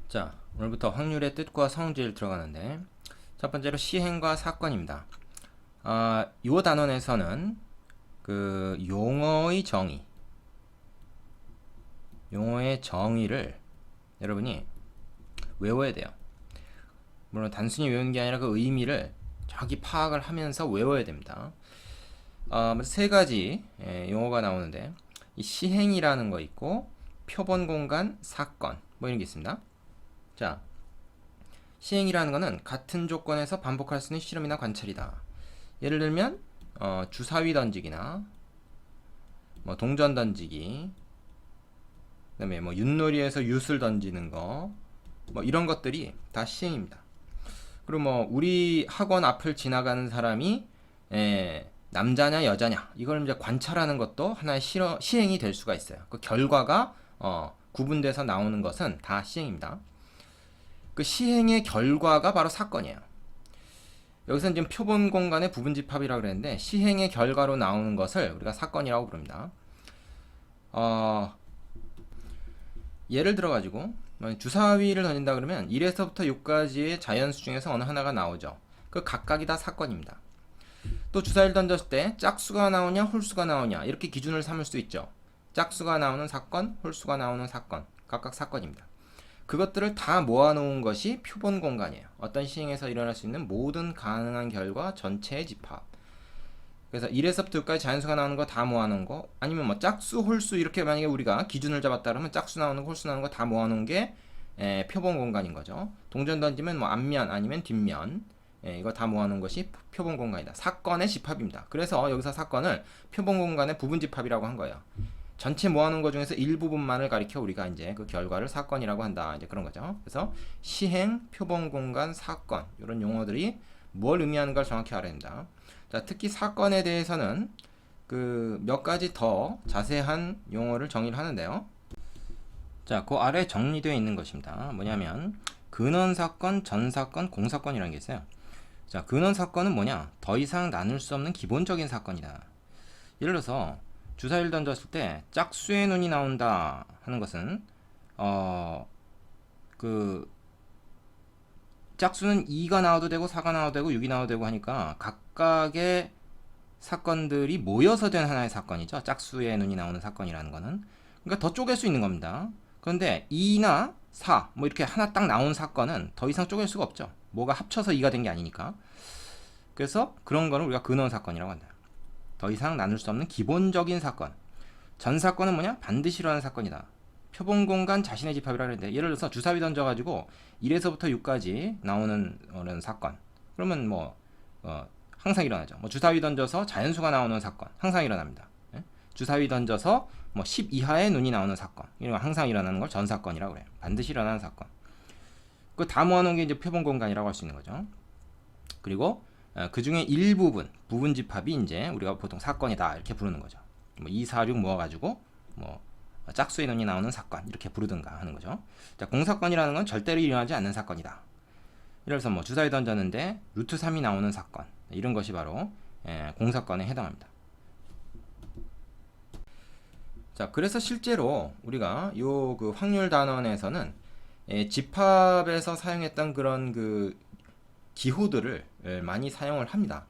자, 오늘부터 확률의 뜻과 성질 들어가는데 첫 번째로 시행과 사건입니다. 이 단원에서는 그 용어의 정의를 여러분이 외워야 돼요. 물론 단순히 외우는 게 아니라 그 의미를 정확히 파악을 하면서 외워야 됩니다. 세 가지 용어가 나오는데 이 시행이라는 거 있고 표본 공간, 사건 뭐 이런 게 있습니다. 자, 시행이라는 것은 같은 조건에서 반복할 수 있는 실험이나 관찰이다. 예를 들면 주사위 던지기나 뭐 동전 던지기, 그다음에 뭐 윷놀이에서 윷을 던지는 거, 뭐 이런 것들이 다 시행입니다. 그리고 뭐 우리 학원 앞을 지나가는 사람이 남자냐 여자냐 이걸 이제 관찰하는 것도 하나의 시행이 될 수가 있어요. 그 결과가 구분돼서 나오는 것은 다 시행입니다. 그 시행의 결과가 바로 사건이에요. 여기서는 지금 표본 공간의 부분 집합이라고 그랬는데 시행의 결과로 나오는 것을 우리가 사건이라고 부릅니다. 예를 들어 가지고 주사위를 던진다 그러면 1에서부터 6까지의 자연수 중에서 어느 하나가 나오죠. 그 각각이 다 사건입니다. 또 주사위를 던졌을 때 짝수가 나오냐 홀수가 나오냐 이렇게 기준을 삼을 수 있죠. 짝수가 나오는 사건, 홀수가 나오는 사건, 각각 사건입니다. 그것들을 다 모아놓은 것이 표본 공간이에요. 어떤 시행에서 일어날 수 있는 모든 가능한 결과 전체의 집합. 그래서 1에서부터 6까지 자연수가 나오는 거 다 모아놓은 거, 아니면 뭐 짝수, 홀수 이렇게 만약에 우리가 기준을 잡았다 그러면 짝수 나오는 거, 홀수 나오는 거 다 모아놓은 게 표본 공간인 거죠. 동전 던지면 뭐 앞면 아니면 뒷면, 이거 다 모아놓은 것이 표본 공간이다. 사건의 집합입니다. 그래서 여기서 사건을 표본 공간의 부분 집합이라고 한 거예요. 전체 모아놓은 것 중에서 일부분만을 가리켜 우리가 이제 그 결과를 사건이라고 한다. 이제 그런 거죠. 그래서 시행, 표본 공간, 사건 이런 용어들이 뭘 의미하는가를 정확히 알아야 된다. 자, 특히 사건에 대해서는 그 몇 가지 더 자세한 용어를 정의를 하는데요. 자, 그 아래 정리되어 있는 것입니다. 뭐냐면 근원 사건, 전 사건, 공사건이라는 게 있어요. 자, 근원 사건은 뭐냐? 더 이상 나눌 수 없는 기본적인 사건이다. 예를 들어서 주사위를 던졌을 때 짝수의 눈이 나온다 하는 것은 그 짝수는 2가 나와도 되고 4가 나와도 되고 6이 나와도 되고 하니까 각각의 사건들이 모여서 된 하나의 사건이죠. 짝수의 눈이 나오는 사건이라는 거는. 그러니까 더 쪼갤 수 있는 겁니다. 그런데 2나 4, 뭐 이렇게 하나 딱 나온 사건은 더 이상 쪼갤 수가 없죠. 뭐가 합쳐서 2가 된 게 아니니까. 그래서 그런 거는 우리가 근원 사건이라고 한다. 더 이상 나눌 수 없는 기본적인 사건. 전 사건은 뭐냐? 반드시 일어나는 사건이다. 표본 공간 자신의 집합이라고 했는데 예를 들어서 주사위 던져가지고 1에서부터 6까지 나오는 사건. 그러면 뭐 항상 일어나죠. 뭐 주사위 던져서 자연수가 나오는 사건 항상 일어납니다. 예? 주사위 던져서 뭐 10 이하의 눈이 나오는 사건 이런 거 항상 일어나는 걸 전 사건이라고 그래요. 반드시 일어나는 사건. 그 다 모아놓은 게 이제 표본 공간이라고 할 수 있는 거죠. 그리고 그 중에 일부분, 부분 집합이 이제 우리가 보통 사건이다 이렇게 부르는 거죠. 뭐 2, 4, 6 모아가지고 뭐 짝수의 눈이 나오는 사건 이렇게 부르든가 하는 거죠. 자, 공사건이라는 건 절대로 일어나지 않는 사건이다. 예를 들어서 뭐 주사위 던졌는데 루트 3이 나오는 사건 이런 것이 바로 공사건에 해당합니다. 자, 그래서 실제로 우리가 요 그 확률 단원에서는 집합에서 사용했던 그런 그 기호들을 많이 사용을 합니다.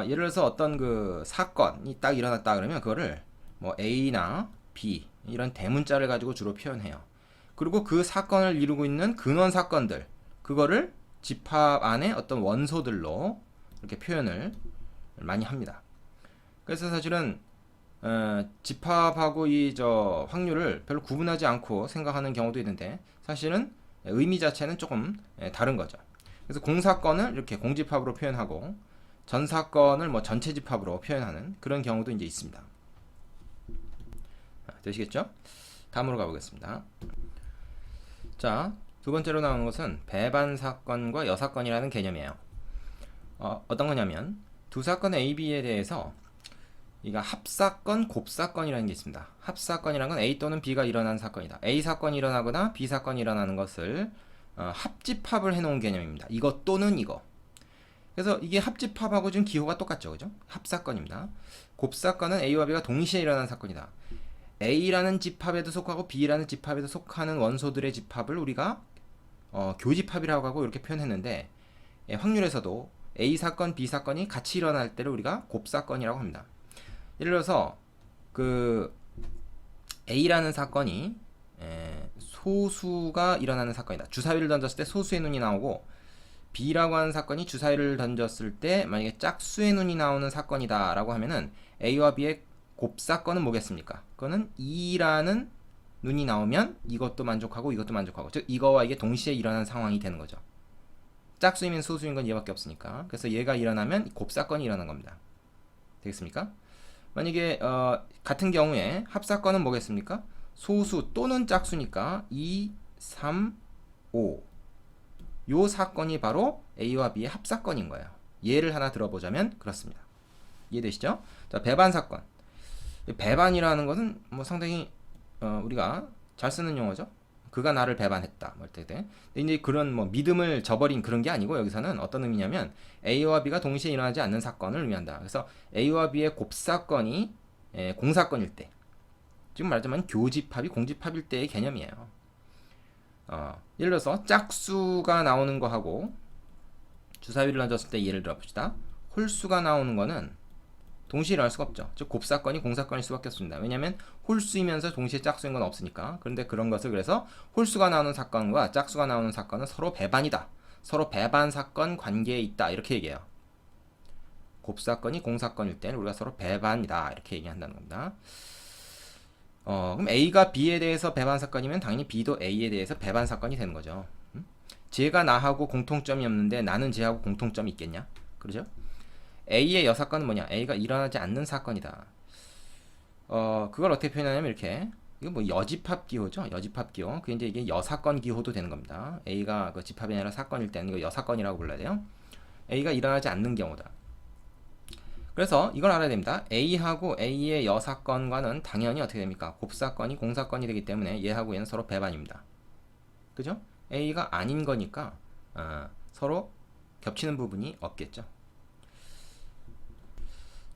예를 들어서 어떤 그 사건이 딱 일어났다 그러면 그거를 뭐 A나 B 이런 대문자를 가지고 주로 표현해요. 그리고 그 사건을 이루고 있는 근원 사건들 그거를 집합 안에 어떤 원소들로 이렇게 표현을 많이 합니다. 그래서 사실은 집합하고 이 저 확률을 별로 구분하지 않고 생각하는 경우도 있는데 사실은 의미 자체는 조금 다른 거죠. 그래서 공사건을 이렇게 공집합으로 표현하고 전사건을 뭐 전체 집합으로 표현하는 그런 경우도 이제 있습니다. 되시겠죠? 다음으로 가보겠습니다. 자, 두 번째로 나오는 것은 배반사건과 여사건이라는 개념이에요. 어떤 거냐면 두 사건 A, B에 대해서 이가 합사건, 곱사건이라는 게 있습니다. 합사건이라는 건 A 또는 B가 일어난 사건이다. A 사건이 일어나거나 B 사건이 일어나는 것을 합집합을 해놓은 개념입니다. 이것 또는 이거. 그래서 이게 합집합하고 지금 기호가 똑같죠, 그죠? 합사건입니다. 곱사건은 A와 B가 동시에 일어난 사건이다. A라는 집합에도 속하고 B라는 집합에도 속하는 원소들의 집합을 우리가 교집합이라고 하고 이렇게 표현했는데, 확률에서도 A 사건, B 사건이 같이 일어날 때를 우리가 곱사건이라고 합니다. 예를 들어서 그 A라는 사건이 소수가 일어나는 사건이다. 주사위를 던졌을 때 소수의 눈이 나오고, B라고 하는 사건이 주사위를 던졌을 때 만약에 짝수의 눈이 나오는 사건이다 라고 하면은 A와 B의 곱사건은 뭐겠습니까? 그거는 2라는 눈이 나오면 이것도 만족하고 이것도 만족하고, 즉 이거와 이게 동시에 일어나는 상황이 되는 거죠. 짝수이면 소수인 건 얘밖에 없으니까. 그래서 얘가 일어나면 곱사건이 일어난 겁니다. 되겠습니까? 만약에 같은 경우에 합사건은 뭐겠습니까? 소수 또는 짝수니까 2, 3, 5. 요 사건이 바로 A와 B의 합사건인 거예요. 예를 하나 들어보자면 그렇습니다. 이해되시죠? 자, 배반 사건. 배반이라는 것은 뭐 상당히 우리가 잘 쓰는 용어죠. 그가 나를 배반했다. 뭐 이럴 때. 근데 이제 그런 뭐 믿음을 저버린 그런 게 아니고, 여기서는 어떤 의미냐면 A와 B가 동시에 일어나지 않는 사건을 의미한다. 그래서 A와 B의 곱사건이 공사건일 때, 지금 말하자면 교집합이 공집합일 때의 개념이에요. 예를 들어서 짝수가 나오는 거하고 주사위를 던졌을 때 예를 들어 봅시다. 홀수가 나오는 거는 동시에 일어날 수가 없죠. 즉 곱사건이 공사건일 수밖에 없습니다. 왜냐하면 홀수이면서 동시에 짝수인 건 없으니까. 그런데 그런 것을 그래서 홀수가 나오는 사건과 짝수가 나오는 사건은 서로 배반이다. 서로 배반 사건 관계에 있다. 이렇게 얘기해요. 곱사건이 공사건일 때는 우리가 서로 배반이다. 이렇게 얘기한다는 겁니다. 그럼 A가 B에 대해서 배반 사건이면 당연히 B도 A에 대해서 배반 사건이 되는 거죠. 쟤가 나하고 공통점이 없는데 나는 쟤하고 공통점이 있겠냐? 그러죠? A의 여사건은 뭐냐? A가 일어나지 않는 사건이다. 그걸 어떻게 표현하냐면 이렇게, 이거 뭐 여집합 기호죠? 여집합 기호. 그게 이제 이게 여사건 기호도 되는 겁니다. A가 그 집합이 아니라 사건일 때는 이거 여사건이라고 불러야 돼요. A가 일어나지 않는 경우다. 그래서 이걸 알아야 됩니다. A하고 A의 여사건과는 당연히 어떻게 됩니까? 곱사건이 공사건이 되기 때문에 얘하고 얘는 서로 배반입니다. 그죠? A가 아닌 거니까 서로 겹치는 부분이 없겠죠.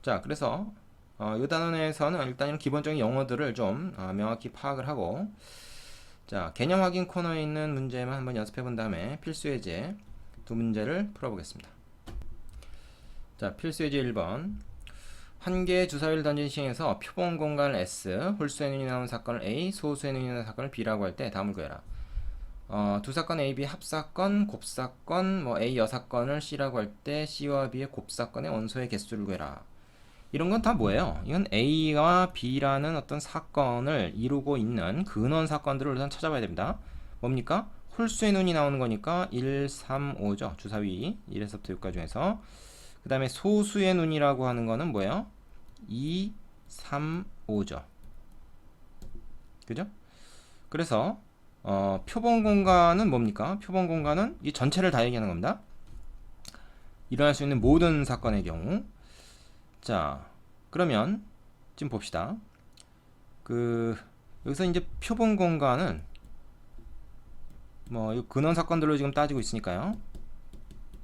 자, 그래서 이 단원에서는 일단 이런 기본적인 용어들을 좀 명확히 파악을 하고, 자, 개념 확인 코너에 있는 문제만 한번 연습해 본 다음에 필수 예제 두 문제를 풀어보겠습니다. 자, 필수 예제 1번. 한 개의 주사위를 던진 시행에서 표본 공간을 S, 홀수의 눈이 나오는 사건을 A, 소수의 눈이 나오는 사건을 B라고 할 때 다음을 구해라. 두 사건 A, B 합사건, 곱사건, 뭐 A 여사건을 C라고 할 때 C와 B의 곱사건의 원소의 개수를 구해라. 이런 건 다 뭐예요? 이건 A와 B라는 어떤 사건을 이루고 있는 근원 사건들을 우선 찾아봐야 됩니다. 뭡니까? 홀수의 눈이 나오는 거니까 1, 3, 5죠. 주사위 1에서부터 6까지 중에서. 그 다음에 소수의 눈이라고 하는 거는 뭐예요? 2, 3, 5죠. 그죠? 그래서 표본 공간은 뭡니까? 표본 공간은 이 전체를 다 얘기하는 겁니다. 일어날 수 있는 모든 사건의 경우. 자, 그러면 지금 봅시다. 여기서 이제 표본 공간은 뭐 이 근원 사건들로 지금 따지고 있으니까요.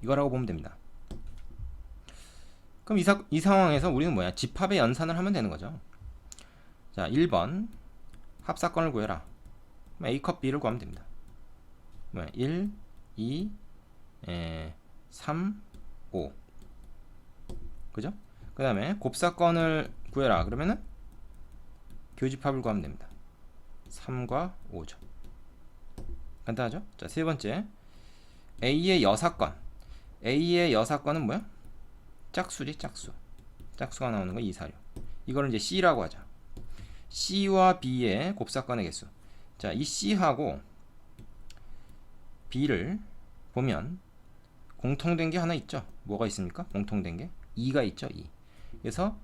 이거라고 보면 됩니다. 그럼 이 상황에서 우리는 뭐야? 집합의 연산을 하면 되는 거죠. 자, 1번 합사건을 구해라. A 컷 B를 구하면 됩니다. 1, 2, 3, 5. 그죠? 그 다음에 곱사건을 구해라. 그러면은 교집합을 구하면 됩니다. 3과 5죠. 간단하죠? 자, 세 번째. A의 여사건. A의 여사건은 뭐야? 짝수지, 짝수. 짝수가 나오는 거 2, 4, 6. 이거를 이제 C라고 하자. C와 B의 곱사건의 개수. 자, 이 C하고 B를 보면 공통된 게 하나 있죠. 뭐가 있습니까? 공통된 게 2가 있죠. 2. 그래서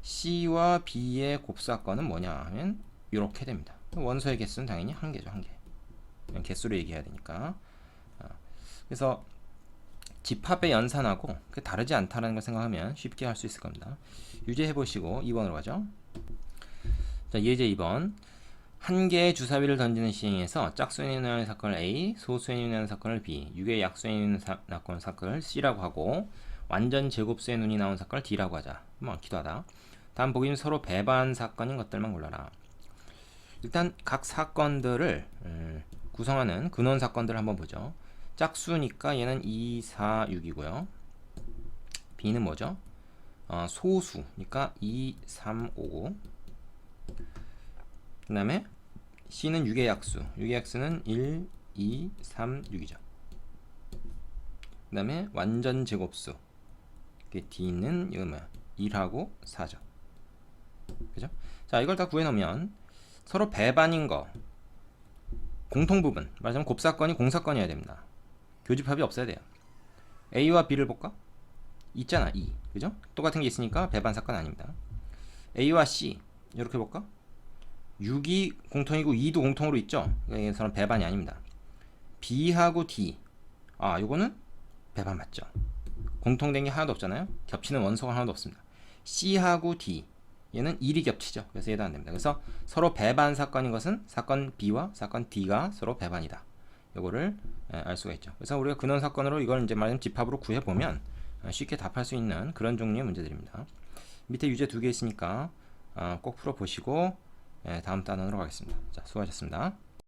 C와 B의 곱사건은 뭐냐 하면 이렇게 됩니다. 원소의 개수는 당연히 한 개죠. 한 개. 그냥 개수로 얘기해야 되니까. 그래서 집합의 연산하고 다르지 않다는 걸 생각하면 쉽게 할 수 있을 겁니다. 유제 해보시고 2번으로 가죠. 자, 예제 2번. 한 개의 주사위를 던지는 시행에서 짝수에 있는 사건을 A, 소수에 있는 사건을 B, 6의 약수에 있는 사건을 C라고 하고 완전 제곱수의 눈이 나온 사건을 D라고 하자. 뭐 기도하다. 다음 보기는 서로 배반 사건인 것들만 골라라. 일단 각 사건들을 구성하는 근원 사건들을 한번 보죠. 짝수니까 얘는 2, 4, 6이고요. B는 뭐죠? 소수니까 2, 3, 5고, 그 다음에 C는 6의 약수, 6의 약수는 1, 2, 3, 6이죠. 그 다음에 완전 제곱수, D는 이거 뭐야? 1하고 4죠. 그죠? 자, 이걸 다 구해놓으면 서로 배반인 거, 공통부분, 말하자면 곱사건이 공사건이어야 됩니다. 교집합이 없어야 돼요. A와 B를 볼까? 있잖아, 2. 그죠? 똑같은 게 있으니까 배반 사건 아닙니다. A와 C 이렇게 볼까? 6이 공통이고 2도 공통으로 있죠? 이거는 배반이 아닙니다. B하고 D, 요거는 배반 맞죠? 공통된 게 하나도 없잖아요? 겹치는 원소가 하나도 없습니다. C하고 D, 얘는 1이 겹치죠. 그래서 얘도 안 됩니다. 그래서 서로 배반 사건인 것은 사건 B와 사건 D가 서로 배반이다. 요거를 알 수가 있죠. 그래서 우리가 근원 사건으로 이걸 이제 말하자면 집합으로 구해보면 쉽게 답할 수 있는 그런 종류의 문제들입니다. 밑에 유제 2개 있으니까 꼭 풀어보시고 다음 단원으로 가겠습니다. 자, 수고하셨습니다.